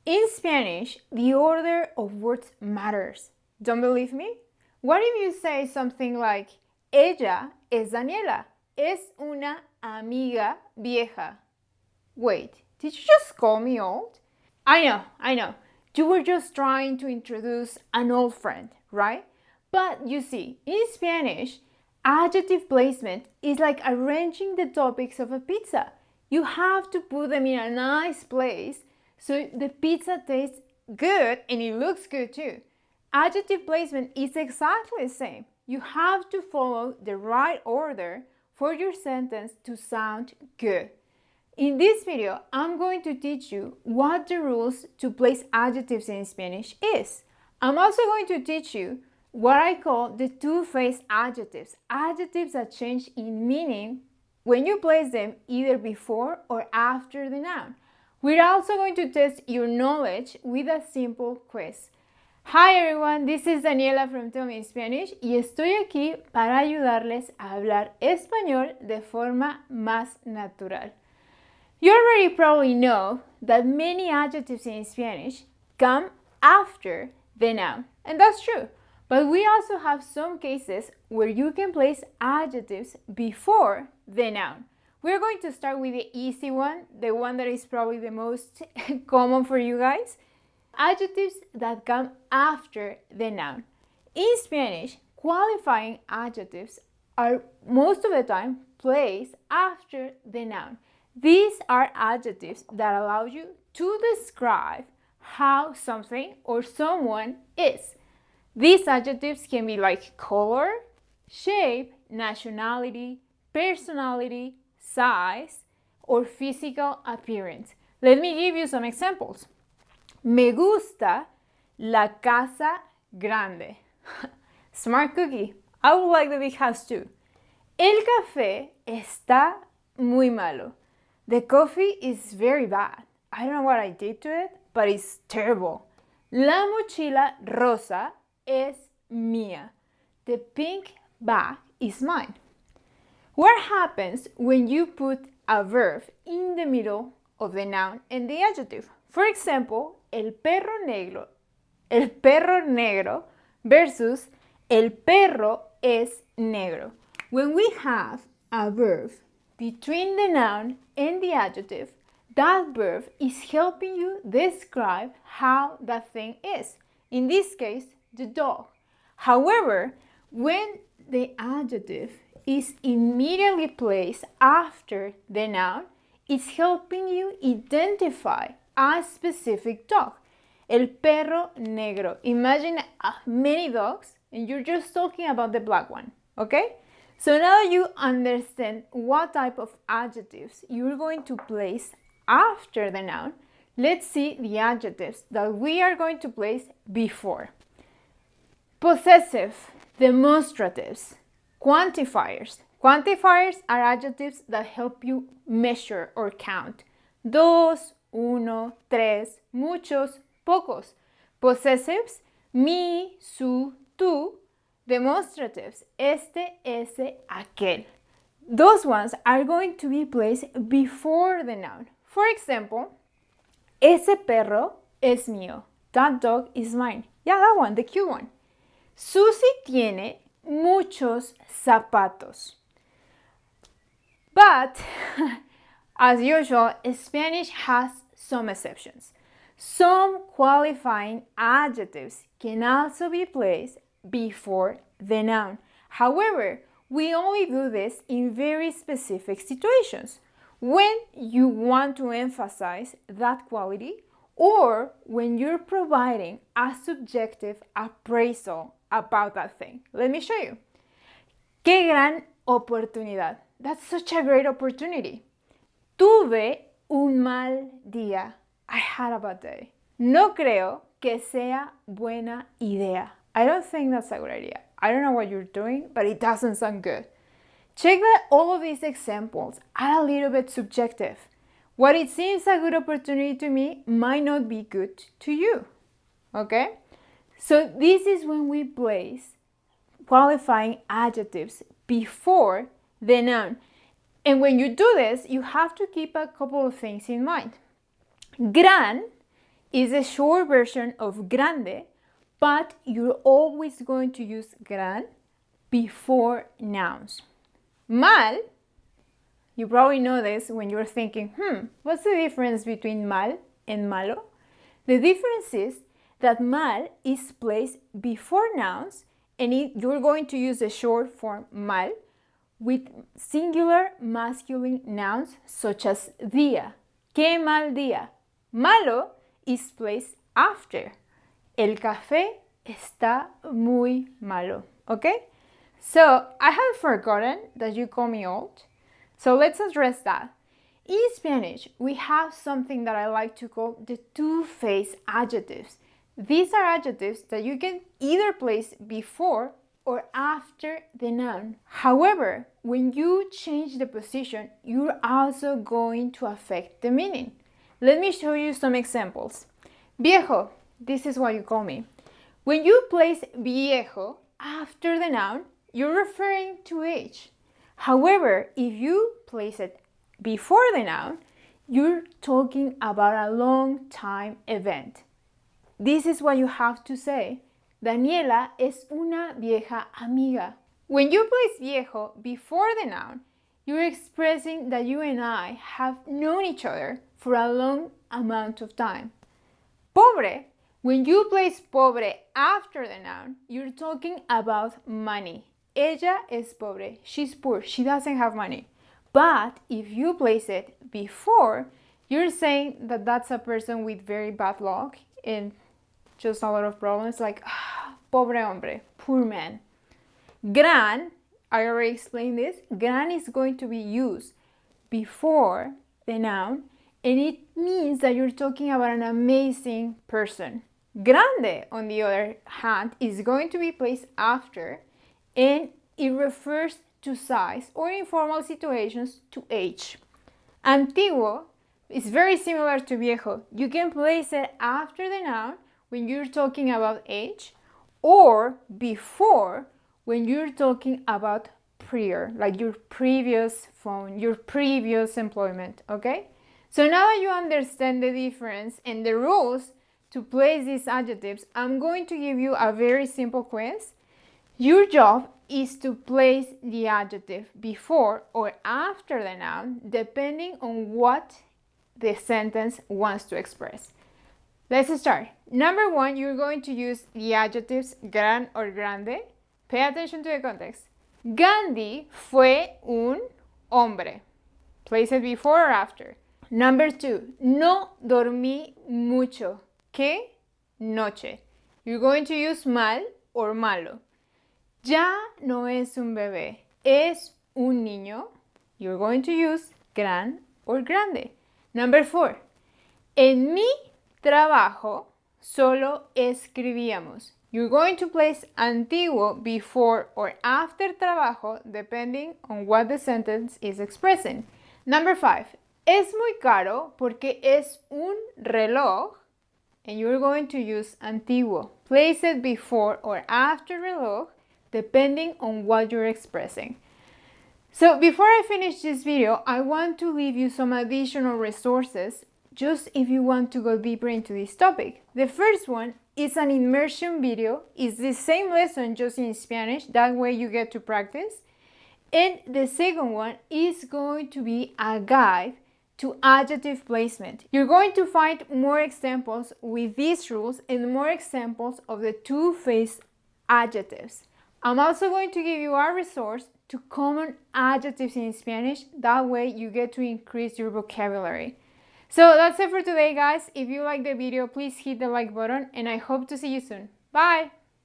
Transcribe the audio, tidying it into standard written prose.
In Spanish, the order of words matters. Don't believe me? What if you say something like, ella es Daniela, es una amiga vieja? Wait, did you just call me old? I know. You were just trying to introduce an old friend, right? But you see, in Spanish, adjective placement is like arranging the toppings of a pizza. You have to put them in a nice place so the pizza tastes good and it looks good too. Adjective placement is exactly the same. You have to follow the right order for your sentence to sound good. In this video, I'm going to teach you what the rules to place adjectives in Spanish is. I'm also going to teach you what I call the two-phase adjectives, adjectives that change in meaning when you place them either before or after the noun. We're also going to test your knowledge with a simple quiz. Hi everyone, this is Daniela from Tell Me Spanish y estoy aquí para ayudarles a hablar español de forma más natural. You already probably know that many adjectives in Spanish come after the noun, and that's true. But we also have some cases where you can place adjectives before the noun. We're going to start with the easy one, the one that is probably the most common for you guys. Adjectives that come after the noun. In Spanish, qualifying adjectives are most of the time placed after the noun. These are adjectives that allow you to describe how something or someone is. These adjectives can be like color, shape, nationality, personality, size, or physical appearance. Let me give you some examples. Me gusta la casa grande. Smart cookie. I would like the big house too. El café está muy malo. The coffee is very bad. I don't know what I did to it, but it's terrible. La mochila rosa es mía. The pink bag is mine. What happens when you put a verb in the middle of the noun and the adjective? For example, el perro negro versus el perro es negro. When we have a verb between the noun and the adjective, that verb is helping you describe how that thing is. In this case, the dog. However, when the adjective is immediately placed after the noun, it's helping you identify a specific dog. El perro negro. Imagine many dogs and you're just talking about the black one, okay? So now that you understand what type of adjectives you're going to place after the noun, let's see the adjectives that we are going to place before. Possessive, demonstratives, quantifiers. Quantifiers are adjectives that help you measure or count. Dos, uno, tres, muchos, pocos. Possessives, mi, su, tú. Demonstratives, este, ese, aquel. Those ones are going to be placed before the noun. For example, ese perro es mío. That dog is mine. Yeah, that one, the cute one. Susie tiene muchos zapatos. But, as usual, Spanish has some exceptions. Some qualifying adjectives can also be placed before the noun. However, we only do this in very specific situations. When you want to emphasize that quality or when you're providing a subjective appraisal about that thing. Let me show you. Qué gran oportunidad. That's such a great opportunity. Tuve un mal día. I had a bad day. No creo que sea buena idea. I don't think that's a good idea. I don't know what you're doing, but it doesn't sound good. Check that all of these examples are a little bit subjective. What it seems a good opportunity to me might not be good to you. Okay? So this is when we place qualifying adjectives before the noun. And when you do this, you have to keep a couple of things in mind. Gran is a short version of grande, but you're always going to use gran before nouns. Mal, you probably know this when you're thinking, what's the difference between mal and malo? The difference is that mal is placed before nouns, and you're going to use the short form mal with singular masculine nouns such as día. Qué mal día. Malo is placed after. El café está muy malo. Okay? So I have forgotten that you call me old. So let's address that. In Spanish, we have something that I like to call the two-phase adjectives. These are adjectives that you can either place before or after the noun. However, when you change the position, you're also going to affect the meaning. Let me show you some examples. Viejo, this is what you call me. When you place viejo after the noun, you're referring to age. However, if you place it before the noun, you're talking about a long time event. This is what you have to say. Daniela es una vieja amiga. When you place viejo before the noun, you're expressing that you and I have known each other for a long amount of time. Pobre, when you place pobre after the noun, you're talking about money. Ella es pobre. She's poor. She doesn't have money. But if you place it before, you're saying that that's a person with very bad luck and just a lot of problems, like pobre hombre, poor man. Gran, I already explained this. Gran is going to be used before the noun, and it means that you're talking about an amazing person. Grande, on the other hand, is going to be placed after, and it refers to size or in formal situations to age. Antiguo is very similar to viejo. You can place it after the noun when you're talking about age, or before when you're talking about prior, like your previous phone, your previous employment, okay? So now that you understand the difference and the rules to place these adjectives, I'm going to give you a very simple quiz. Your job is to place the adjective before or after the noun, depending on what the sentence wants to express. Let's start. Number one, you're going to use the adjectives gran or grande. Pay attention to the context. Gandhi fue un hombre. Place it before or after. Number two, no dormí mucho. ¿Qué noche? You're going to use mal or malo. Ya no es un bebé, es un niño. You're going to use gran or grande. Number four, en mi trabajo solo escribíamos. You're going to place antiguo before or after trabajo depending on what the sentence is expressing. Number five, es muy caro porque es un reloj. And you're going to use antiguo. Place it before or after reloj depending on what you're expressing. So before I finish this video, I want to leave you some additional resources just if you want to go deeper into this topic. The first one is an immersion video. It's the same lesson just in Spanish. That way you get to practice. And the second one is going to be a guide to adjective placement. You're going to find more examples with these rules and more examples of the two-phase adjectives. I'm also going to give you a resource to common adjectives in Spanish. That way you get to increase your vocabulary. So that's it for today, guys. If you like the video, please hit the like button and I hope to see you soon. Bye!